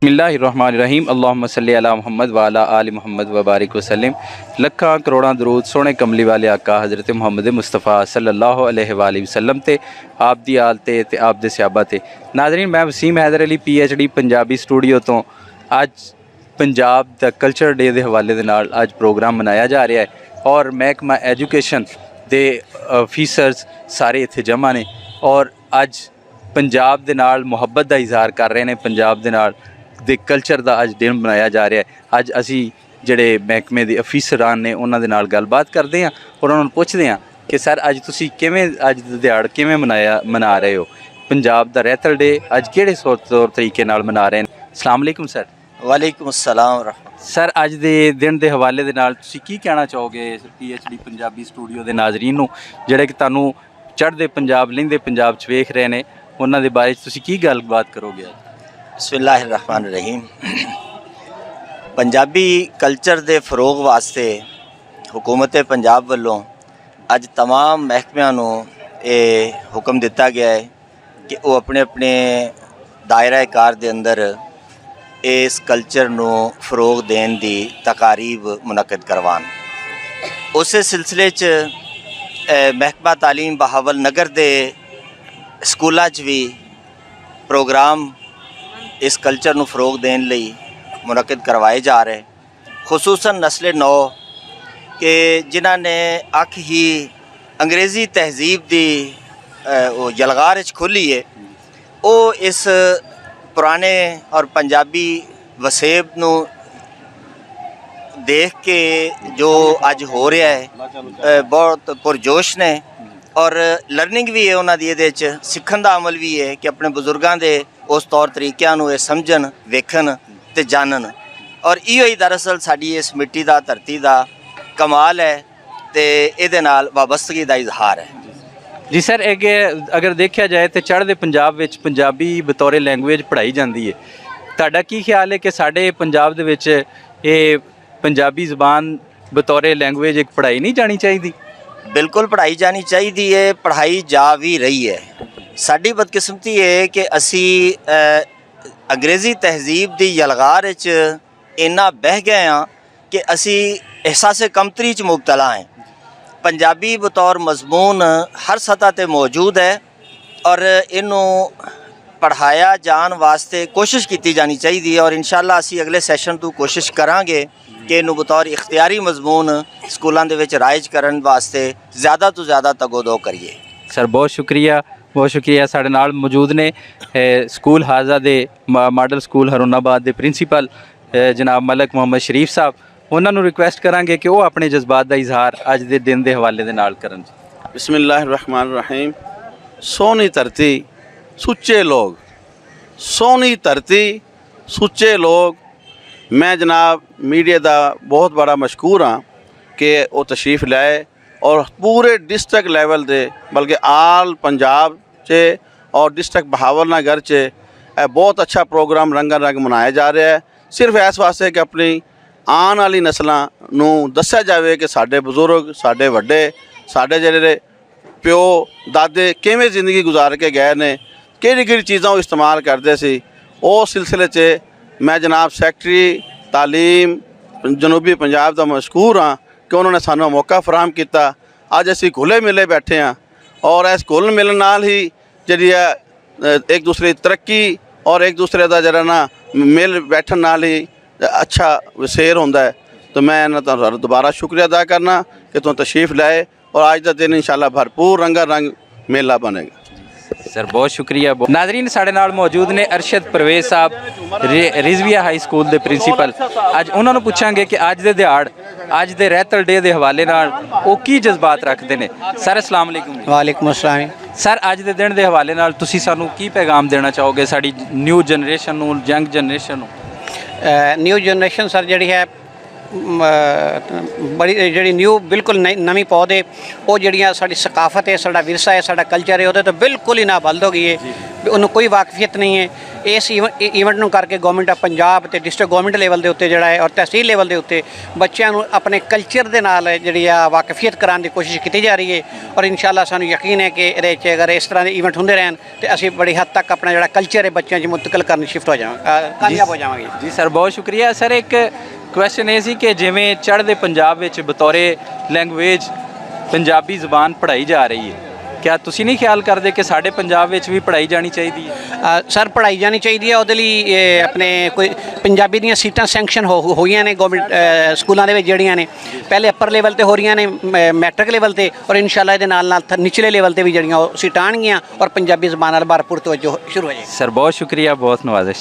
बिस्मिल्लाहिर्रहमानिर्रहीम अल्लाहुम्मा सल्ली अला मुहम्मद व अला आलि मुहम्मद व बारिक वसल्लम। लखां करोड़ां दरूद सोहने कमली वाले आका हज़रत मुहम्मद मुस्तफ़ा सल्लल्लाहु अलैहि वसल्लम ते आप दी आल ते आप दे सहाबा ते। नाज़रीन, मैं वसीम हैदर अली PhD पंजाबी स्टूडियो तो अज पंजाब दा कल्चर डे के हवाले दे नाल अज प्रोग्राम मनाया जा रहा है और महकमा एजुकेशन दे ऑफिसर्स सारे इत्थे जमा ने और अज पंजाब दे नाल मुहब्बत का इजहार कर रहे हैं। पंजाब दे नाल दे कल्चर का अज दिन मनाया जा रहा है। अज असी जिहड़े महकमे के अफीसरान ने उन्हां दे नाल गलबात करते हैं और उन्होंने पुछते हैं कि सर अज तुसी किवें अज दा दिहाड़ किवें मना रहे हो। पंजाब दा रैतल डे अज किहड़े तौर तरीके नाल मना रहे हैं। अस्सलाम वालेकुम सर। वालेकुम अस्सलाम। सर अज दे दिन के हवाले दे नाल तुसी की कहना चाहोगे PhD पंजाबी स्टूडियो के नाजरीन नूं जिहड़े कि तुहानूं चढ़दे पंजाब लहिंदे पंजाब च वेख रहे हैं, उन्हां दे बारे च तुसी की गलबात करोगे। बिस्मिल्लाहिर्रहमानिर्रहीम। पंजाबी कल्चर दे फरोग वास्ते हुकूमत पंजाब वालों अज तमाम महकमियां नूं ये हुक्म दिता गया है कि वो अपने अपने दायरा कार दे अंदर इस कल्चर नूं फरोग देने की तकारीब मुनक्कद करवान। उस सिलसिले च महकमा तालीम बहावल नगर दे स्कूलों च भी प्रोग्राम इस कल्चर नूं फरोग देने लई मुनक्कद करवाए जा रहे, खुसूसन नस्ल नौ के जिन्हां ने अख ही अंग्रेज़ी तहजीब की यलगार खोली है, वो इस पुराने और पंजाबी वसेब नूं देख के जो अज हो रहा है बहुत पुरजोश ने और लर्निंग भी है उन्हां दी इहदे च सिखण दा अमल भी है कि अपने बजुर्गों के उस तौर तरीक़िਆਂ नूं समझन वेखन ते जानन। और इहो ही दरअसल साडी इस मिट्टी दा धरती दा कमाल है ते इहदे नाल वाबस्तगी दा इजहार है। जी सर, एक अगर देखा जाए तो चढ़दे पंजाब विच पंजाबी बतौर लैंगुएज पढ़ाई जाती है, तुहाडा की ख्याल है कि साडे पंजाब दे विच ये पंजाबी ज़बान बतौर लैंगुएज एक पढ़ाई नहीं जानी चाहिए? बिल्कुल पढ़ाई जानी चाहिए है, पढ़ाई जा भी रही है। साडी बदकिस्मती है कि असी अंग्रेज़ी तहजीब की यलगार इन्ना बह गए हाँ कि असी एहसास कमतरी च मुबतला हैं। पंजाबी बतौर मजमून हर सतह पर मौजूद है और इनू पढ़ाया जान वास्ते कोशिश की जानी चाहिए और इंशाअल्लाह असी अगले सैशन तो कोशिश करांगे कि इनू बतौर इख्तियारी मजमून स्कूलों के विच राइज करन वास्ते ज़्यादा तो ज़्यादा तगोदो करिए। सर बहुत शुक्रिया, बहुत शुक्रिया। साढ़े नाल मौजूद ने स्कूल हाजा दे मॉडल स्कूल हरूनाबाद के प्रिंसीपल जनाब मलक मोहम्मद शरीफ साहब, उन्होंने रिक्वेस्ट करांगे कि वो अपने जज्बात का इजहार अज के दिन के हवाले दे नाल करन। बिस्मिल्लाहिर्रहमानिर्रहीम। सोहनी धरती सुच्चे लोग, सोहनी धरती सुच्चे लोग। मैं जनाब मीडिया का बहुत बड़ा मशकूर हाँ कि वो तशरीफ़ लाए और पूरे डिस्ट्रिक्ट लेवल दे बल्कि आल पंजाब च और डिस्ट्रिक्ट बहावलनगर च बहुत अच्छा प्रोग्राम रंगा रंग मनाया जा रहा है। सिर्फ इस वास्ते कि अपनी आने वाली नस्लों नूं दस्सिया जाए कि साडे बजुर्ग साडे वड्डे साडे जिहड़े प्यो दादे किवें जिंदगी गुजार के गए ने, किहड़ी किहड़ी चीज़ां वो इस्तेमाल करते सी। उस सिलसिले च मैं जनाब सैकटरी तालीम जनूबी पंजाब का मशकूर हाँ कि उन्होंने सानू मौका फराहम किया। अज असी घुले मिले बैठे हाँ और इस घुल मिलन नाल ही जी एक दूसरे की तरक्की और एक दूसरे का जरा ना मिल बैठन नाल ही अच्छा वसेर होंदा है। तो मैं इन्हां दोबारा शुक्रिया अदा करना कि तुम तशरीफ़ लाए और आज का दिन इंशाअल्लाह भरपूर रंगा रंग मेला बनेगा। सर बहुत शुक्रिया। नाजरीन, साढ़े नाल मौजूद ने अरशद परवेज़ साहब रिजविया हाई स्कूल के प्रिंसीपल। अज उन्होंने पूछांगे कि अज दे दिहाड़ अज दे रैतल डे के हवाले नाल वो की जज्बात रखते हैं। सर अस्सलाम वालेकुम। वालेकुम अस्सलाम। सर अज दे दिन के हवाले नाल तुसी सानू की पैगाम देना चाहोगे साड़ी न्यू जनरेशन नूं, यंग जनरेशन नूं? न्यू जनरेशन सर जी है बड़ी जी न्यू बिल्कुल नवी पौध है वो जी साड़ी सकाफत है, साड़ा विरसा है, साड़ा कल्चर है, वो तो बिल्कुल ही नाबल्द हो गई है, उन्होंने कोई वाकफियत नहीं है। इस ईवेंट ਨੂੰ करके गवर्नमेंट ऑफ पंजाब ਤੇ डिस्ट्रिक्ट गवर्नमेंट लेवल के उत्ते जिहड़ा है और तहसील लेवल के उत्ते बच्चों को अपने कल्चर के नाल जिहड़ी आ वाकफियत कराने की कोशिश की जा रही है और इंशाअल्लाह सानू यकीन है कि इहदे अगर इस तरह के ईवेंट होंदे रहन तो असीं बड़ी हद तक अपना जिहड़ा कल्चर है बच्चों च मुंतकिल करने शिफ्ट हो जावांगे, कामयाब हो जावांगे। जी सर बहुत शुक्रिया। सर एक क्वेश्चन ये सी कि जिवें चढ़दे पंजाब विच बतौरे लैंगुएज पंजाबी ज़बान पढ़ाई जा रही है, क्या तुसी नहीं ख्याल करते कि साढ़े पंजाब विच भी पढ़ाई जानी चाहिए? सर पढ़ाई जानी चाहिए है, ਉਹਦੇ ਲਈ अपने कोई पंजाबी ਦੀਆਂ सीटां सैंक्शन ਹੋਈਆਂ ਨੇ गवर्नमेंट ਸਕੂਲਾਂ ਦੇ ਵਿੱਚ ਜਿਹੜੀਆਂ ਨੇ ਪਹਿਲੇ ਅਪਰ ਲੈਵਲ ਤੇ ਹੋ ਰਹੀਆਂ ਨੇ ਮੈਟ੍ਰਿਕ ਲੈਵਲ ਤੇ ਔਰ ਇਨਸ਼ਾਅੱਲਾ ਇਹਦੇ ਨਾਲ ਨਾਲ ਨਿਚਲੇ ਲੈਵਲ ਤੇ ਵੀ ਜਿਹੜੀਆਂ ਉਹ ਸੀਟਾਂ ਆਣਗੀਆਂ ਔਰ ਪੰਜਾਬੀ ਜ਼ਬਾਨ ਨਾਲ ਭਰਪੂਰ ਤਵੱਜੋ ਸ਼ੁਰੂ ਹੋ ਜਾਏਗੀ। सर बहुत शुक्रिया, बहुत नवाजिश।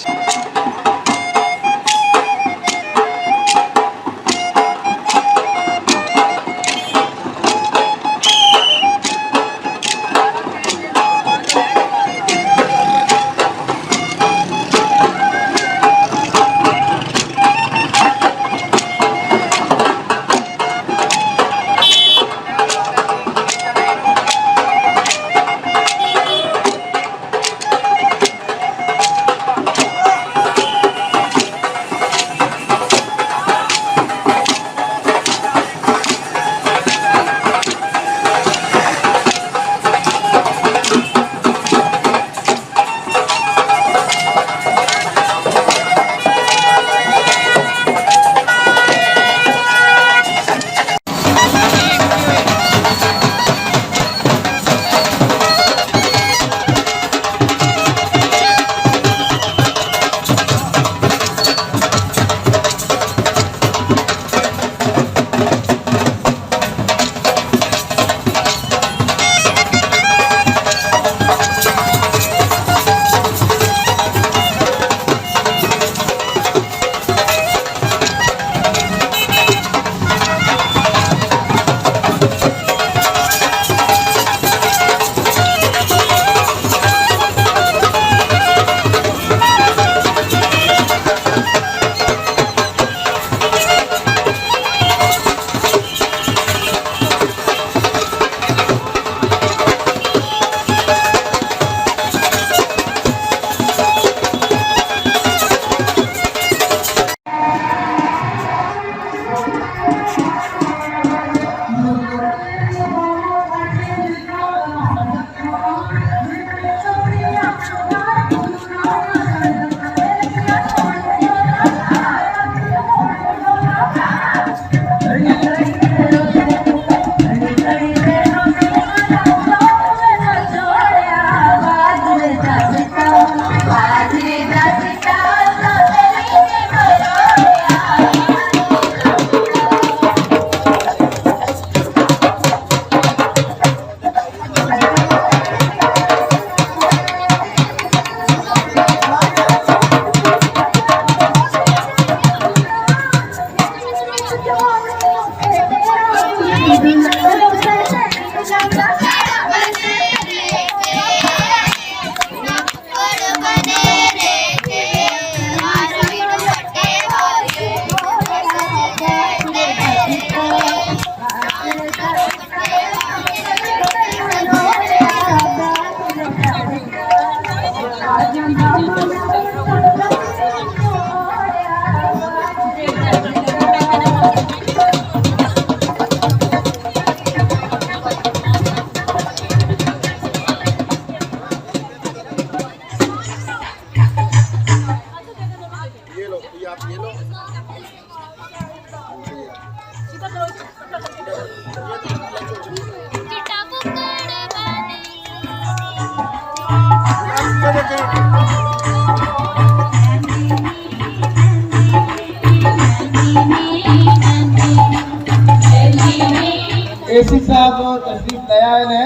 एसी साहब तशरीफ लाया ने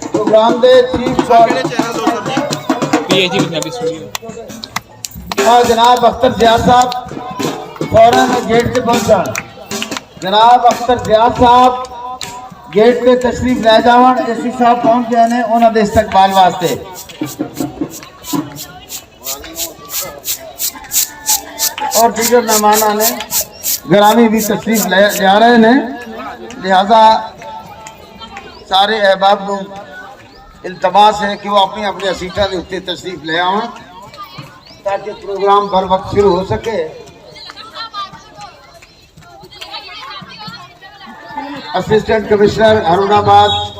प्रोग्राम दे चीफ पीएचडी पंजाबी स्टूडियो और जनाब अख्तर जियाद साहब फौरन गेट से पहुंचा। जनाब अख्तर जियाद साहब गेट पे तशरीफ लै जावन, एसी साहब पहुंच गए ने उन्होंने इस्तकबाल वास्ते। और दीगर मेहमान ने ग्रामी भी तशरीफ ले जा रहे हैं, लिहाजा सारे अहबाब को इल्तमास है कि वो अपनी अपनी सीटा के उत्ते तशरीफ ले आवन ताकि प्रोग्राम बर वक्त शुरू हो सके। असिस्टेंट कमिश्नर हरूनाबाद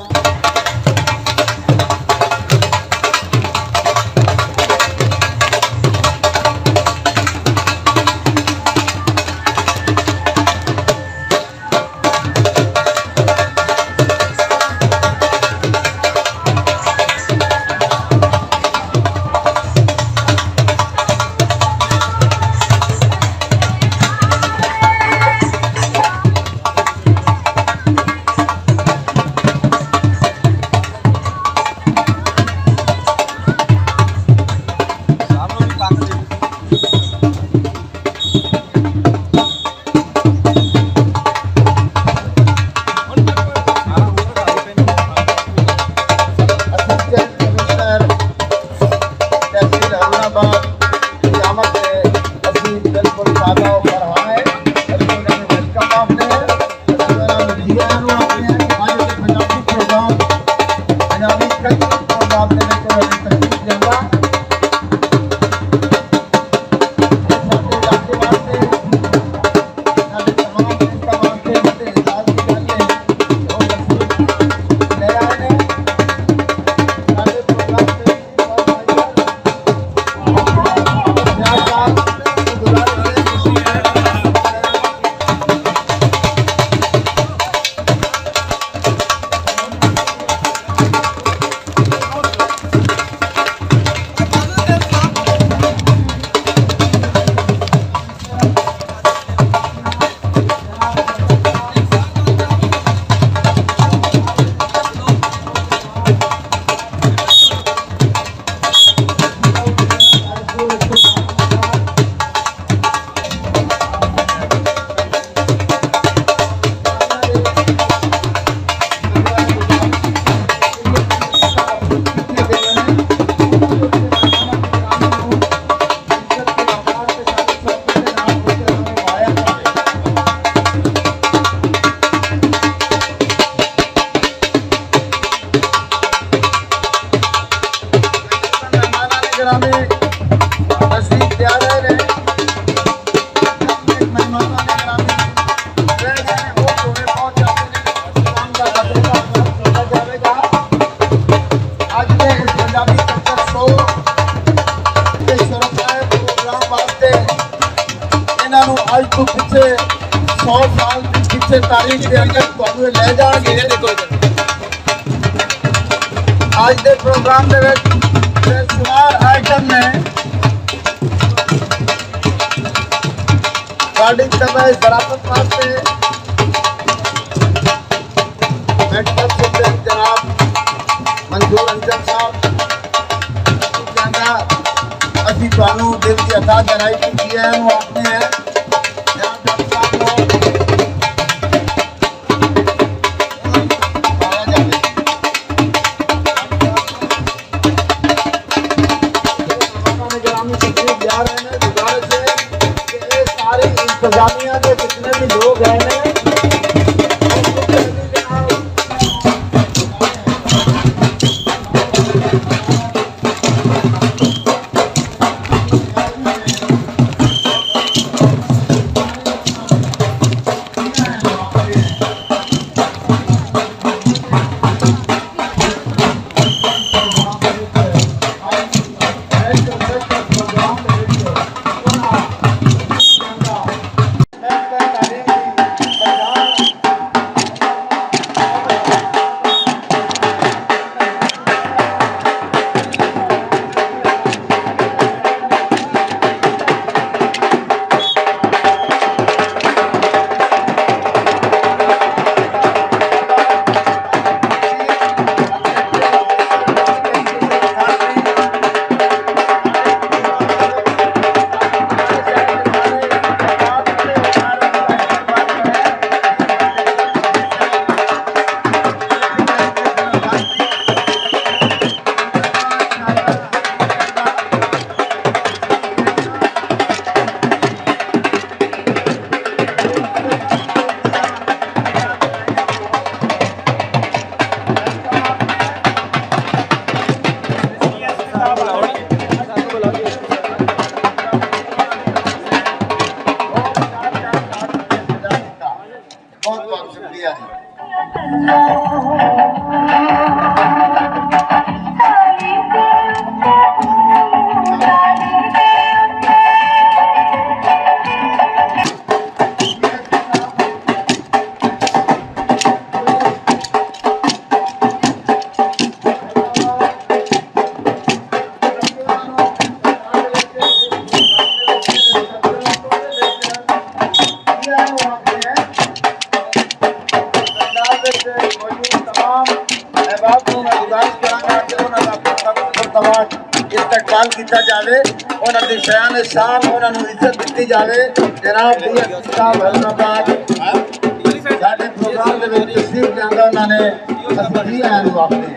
आज तो पीछे 100 साल पीछे तारीख के अंदर ਤੁਹਾਨੂੰ ਲੈ ਜਾਣਗੇ। आज के प्रोग्राम ਦੇ ਵਿੱਚ बेशुमार आइटम ने गाड़ी तबाही बराबर वास्ते मेडिकल सुप्रीम जनाब मंजूर अंजन साहब कहना ਅਸੀਂ ਤੁਹਾਨੂੰ ਦਿਲ ਦੀ ਅਤਾ ਜਨਾਈ ਕੀਤੀ ਹੈ ਉਹ ਆਪਣੇ ਹੈ इंतजामिया के जितने भी लोग हैं बहुत बहुत शुक्रिया जी। इस्तकबाल किया जाए, उन्होंने शान शान उन्होंने इज्जत दी जाए। जनाब साहब हरोनाबाद साडे प्रोग्राम के विच तशरीफ लियांदा, उन्होंने असली आन वास्ते